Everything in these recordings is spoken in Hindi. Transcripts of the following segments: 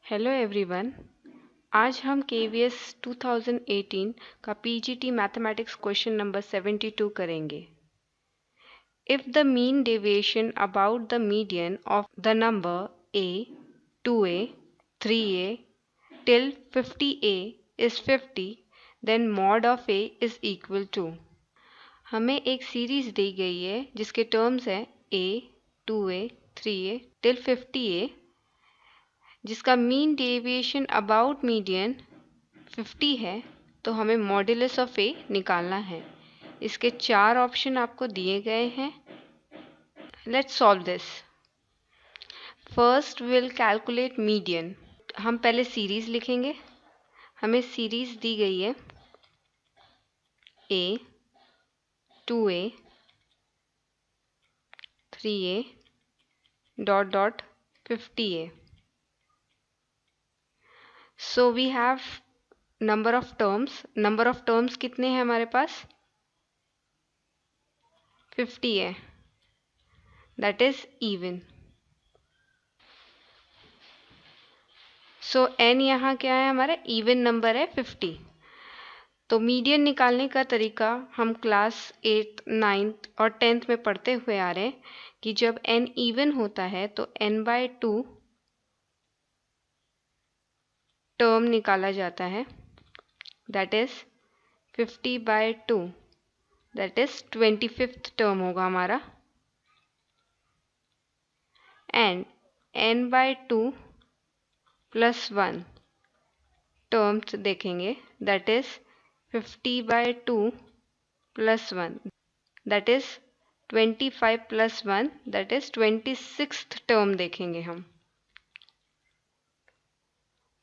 Hello everyone. आज हम KVS 2018 का PGT मैथमेटिक्स क्वेश्चन नंबर 72 करेंगे। If the mean deviation about the median of the number a, 2a, 3a till 50a is 50, then mod of a is equal to। हमें एक सीरीज दी गई है जिसके टर्म्स हैं a, 2a, 3a till 50a, जिसका मीन डेविएशन अबाउट मीडियन 50 है, तो हमें मॉड्यूलस ऑफ ए निकालना है। इसके 4 ऑप्शन आपको दिए गए हैं। Let's solve this. First will calculate median. हम पहले सीरीज लिखेंगे। हमें सीरीज दी गई है a, 2a, 3a dot dot 50a। So we have number of terms. Number of terms कितने हैं हमारे पास? 50 है, that is even. So n यहाँ क्या है? हमारा इवन नंबर है 50। तो मीडियन निकालने का तरीका हम क्लास 8th 9th और 10th में पढ़ते हुए आ रहे हैं कि जब n इवन होता है तो n/2 टर्म निकाला जाता है, that is 50/2, that is 25th term होगा हमारा। एंड n/2 प्लस 1 टर्म्स देखेंगे, that is 50/2 plus 1, that is 25 plus 1, that is 26th term देखेंगे हम।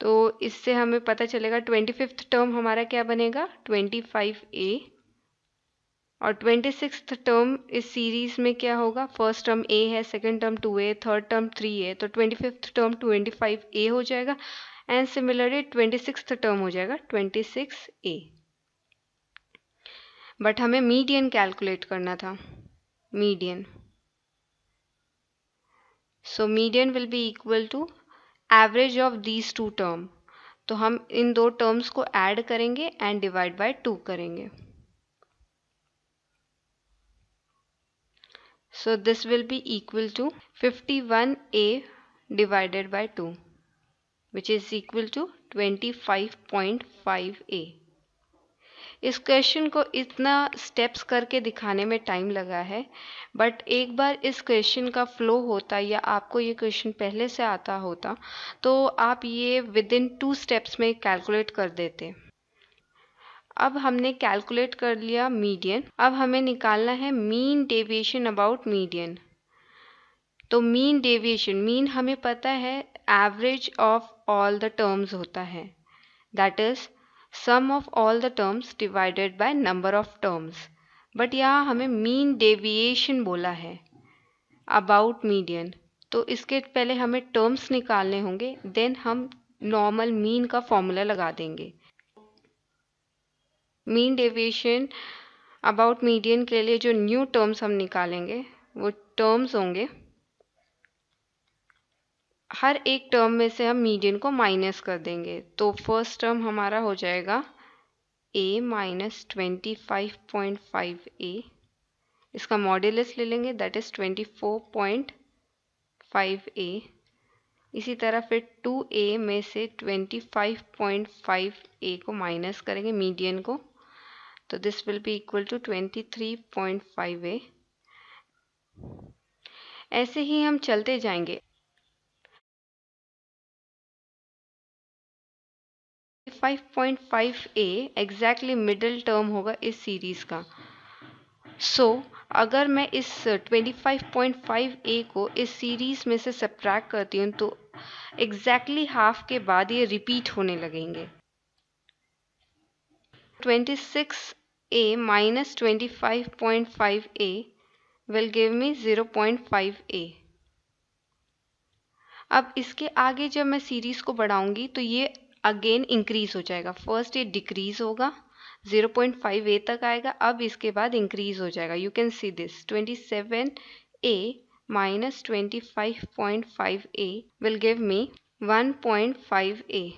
तो इससे हमें पता चलेगा 25th टर्म हमारा क्या बनेगा? 25a। और 26th टर्म इस सीरीज में क्या होगा? फर्स्ट टर्म a है, second term 2a, third term 3a, तो 25th टर्म 25a हो जाएगा। एंड सिमिलरली 26th टर्म हो जाएगा 26a। बट हमें मीडियन कैलकुलेट करना था। Median, so median will be equal to average of these two term. तो हम इन दो टर्म्स को ऐड करेंगे एंड डिवाइड बाय 2 करेंगे। So this will be equal to 51a divided by 2, which is equal to 25.5a। इस क्वेश्चन को इतना स्टेप्स करके दिखाने में टाइम लगा है, बट एक बार इस क्वेश्चन का फ्लो होता या आपको ये क्वेश्चन पहले से आता होता तो आप ये विद इन 2 स्टेप्स में कैलकुलेट कर देते। अब हमने कैलकुलेट कर लिया मीडियन। अब हमें निकालना है मीन डेविएशन अबाउट मीडियन। तो मीन डेविएशन, मीन हमें पता है average of all the terms होता है, that is sum of all the terms divided by number of terms. But यहाँ हमें मीन डेविएशन बोला है अबाउट मीडियन, तो इसके पहले हमें टर्म्स निकालने होंगे, देन हम नॉर्मल मीन का फॉर्मूला लगा देंगे। मीन डेविएशन अबाउट मीडियन के लिए जो न्यू टर्म्स हम निकालेंगे वो टर्म्स होंगे, हर एक टर्म में से हम मीडियन को माइनस कर देंगे। तो फर्स्ट टर्म हमारा हो जाएगा a माइनस 25.5a। इसका मॉड्यूलस ले लेंगे, दैट इज 24.5a। इसी तरह फिर 2a में से 25.5a को माइनस करेंगे मीडियन को, तो this will be equal to 23.5a। ऐसे ही हम चलते जाएंगे। 5.5a एग्जैक्टली मिडिल टर्म होगा इस सीरीज का। सो अगर मैं इस 25.5a को इस सीरीज में से सब्ट्रैक्ट करती हूँ तो एग्जैक्टली हाफ के बाद ये रिपीट होने लगेंगे। 26a minus 25.5a will give me 0.5a। अब इसके आगे जब मैं सीरीज को बढ़ाऊंगी तो ये अगेन इंक्रीज हो जाएगा। फर्स्ट ये डिक्रीज होगा, 0.5a तक आएगा, अब इसके बाद इंक्रीज हो जाएगा। You can see this 27a minus 25.5a will give me 1.5a,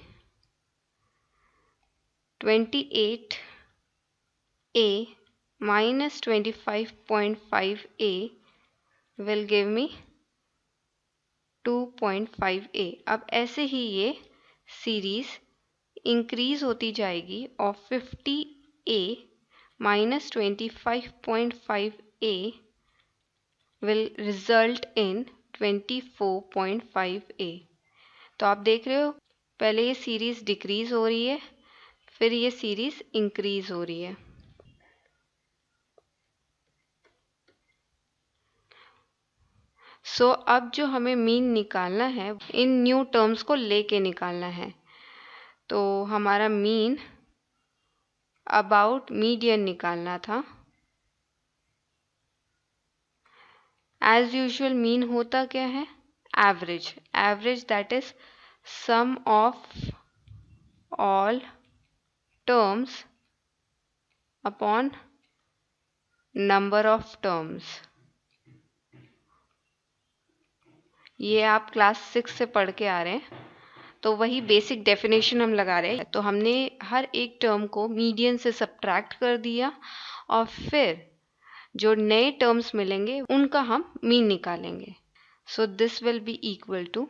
28a minus 25.5a will give me 2.5a। अब ऐसे ही ये सीरीज इंक्रीज होती जाएगी और 50a minus 25.5a will result in 24.5a। तो आप देख रहे हो, पहले ये सीरीज डिक्रीज हो रही है, फिर ये सीरीज इंक्रीज हो रही है। अब जो हमें मीन निकालना है, इन न्यू टर्म्स को लेके निकालना है। तो हमारा मीन अबाउट मीडियन निकालना था। एज यूजुअल मीन होता क्या है? Average. Average that is sum of all terms upon number of terms. ये आप क्लास 6 से पढ़ के आ रहे हैं, तो वही बेसिक डेफिनेशन हम लगा रहे हैं। तो हमने हर एक टर्म को मीडियन से सब्ट्रैक्ट कर दिया और फिर जो नए टर्म्स मिलेंगे उनका हम मीन निकालेंगे। So this will be equal to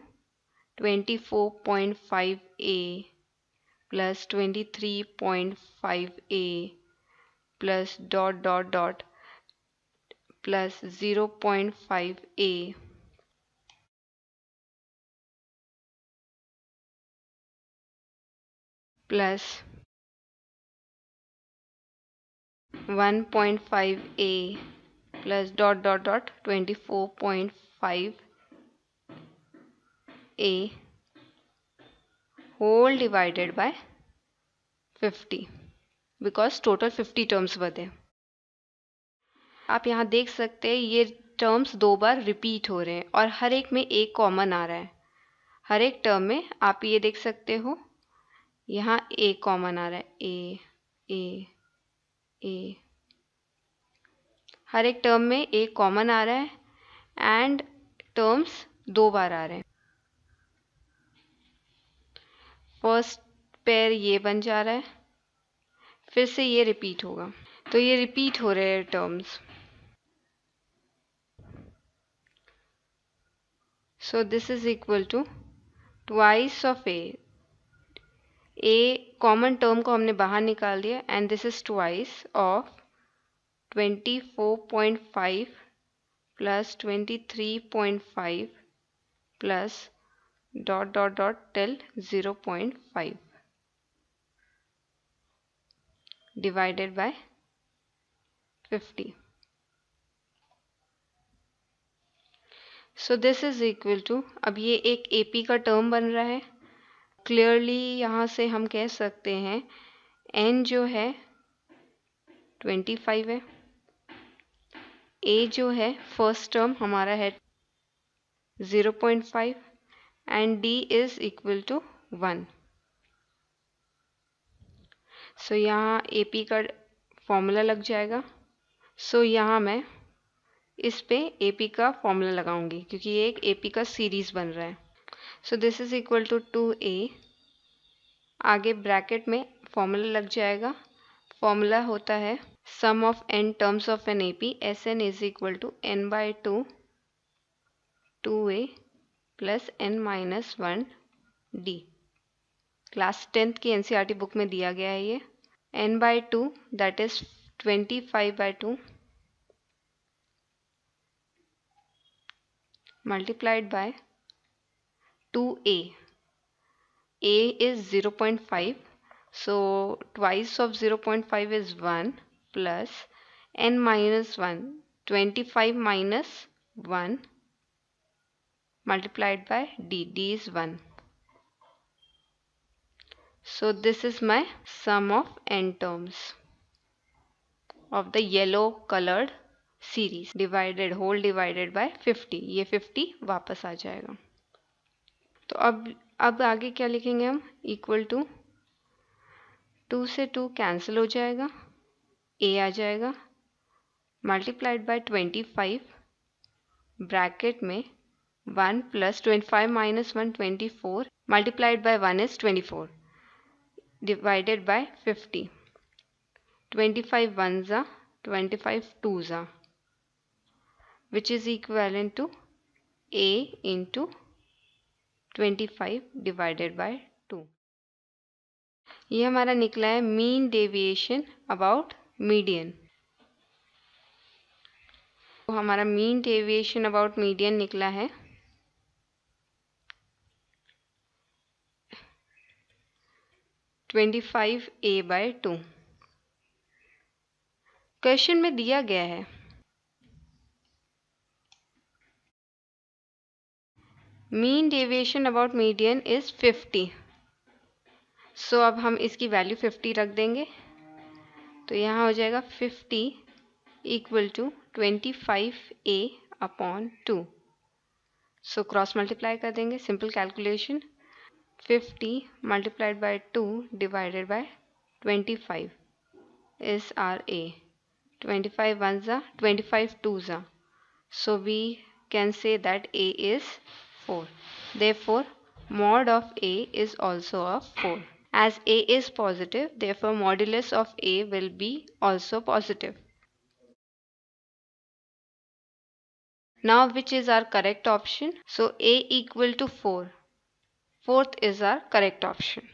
24.5a plus 23.5a plus dot dot dot plus 0.5a plus 1.5a plus dot dot dot 24.5a whole divided by 50, because total 50 terms बचे। आप यहाँ देख सकते हैं ये टर्म्स दो बार रिपीट हो रहे हैं और हर एक में एक कॉमन आ रहा है। हर एक टर्म में आप ये देख सकते हो, यहाँ ए कॉमन आ रहा है, ए। हर एक टर्म में एक कॉमन आ रहा है एंड टर्म्स दो बार आ रहे हैं। फर्स्ट पेयर ये बन जा रहा है, फिर से ये रिपीट होगा, तो ये रिपीट हो रहे हैं terms. So this is equal to twice of a common term को हमने बाहर निकाल दिया and this is twice of 24.5 plus 23.5 plus dot dot dot till 0.5 divided by 50। So this is equal to, अब ये एक एपी का टर्म बन रहा है। क्लियरली यहाँ से हम कह सकते हैं एन जो है 25 है, ए जो है फर्स्ट टर्म हमारा है 0.5 and D is equal to 1। So यहाँ एपी का फॉर्मूला लग जाएगा। सो यहाँ मैं इस पे एपी का फॉर्मूला लगाऊंगी क्योंकि ये एक एपी का सीरीज बन रहा है। So this is equal to 2a, आगे ब्रैकेट में फॉर्मूला लग जाएगा। फॉर्मूला होता है sum of n terms of N AP, S N is equal to n by 2a plus n minus 1d। Class 10th की एनसीईआरटी बुक में दिया गया है ये। n by 2 that is 25/2 multiplied by 2a. a is 0.5, so twice of 0.5 is 1 plus n minus 1, 25 minus 1 multiplied by d is 1. So this is my sum of n terms of the yellow colored series divided whole divided by 50। ये 50 वापस आ जाएगा। तो अब आगे क्या लिखेंगे हम? इक्वल टू 2 से 2 कैंसिल हो जाएगा, ए आ जाएगा मल्टीप्लाइड बाय 25 ब्रैकेट में 1 plus 25 minus 1, 24, multiplied by 1 is 24, divided by 50. 25 ones are 25 twos are, which is equivalent to A into 25 divided by 2. ये हमारा निकला है मीन डेविएशन अबाउट मीडियन। तो हमारा मीन डेविएशन अबाउट मीडियन निकला है 25a/2। क्वेश्चन में दिया गया है mean deviation about median is 50। सो अब हम इसकी वैल्यू 50 रख देंगे, तो यहाँ हो जाएगा 50 equal to 25a/2। So cross multiply कर देंगे, simple calculation. 50 multiplied by 2 divided by 25 is our A. 25 ones are 25 twos are. So we can say that A is 4. Therefore, mod of A is also a 4. As A is positive, therefore modulus of A will be also positive. Now which is our correct option? So A equal to 4. Fourth is our correct option.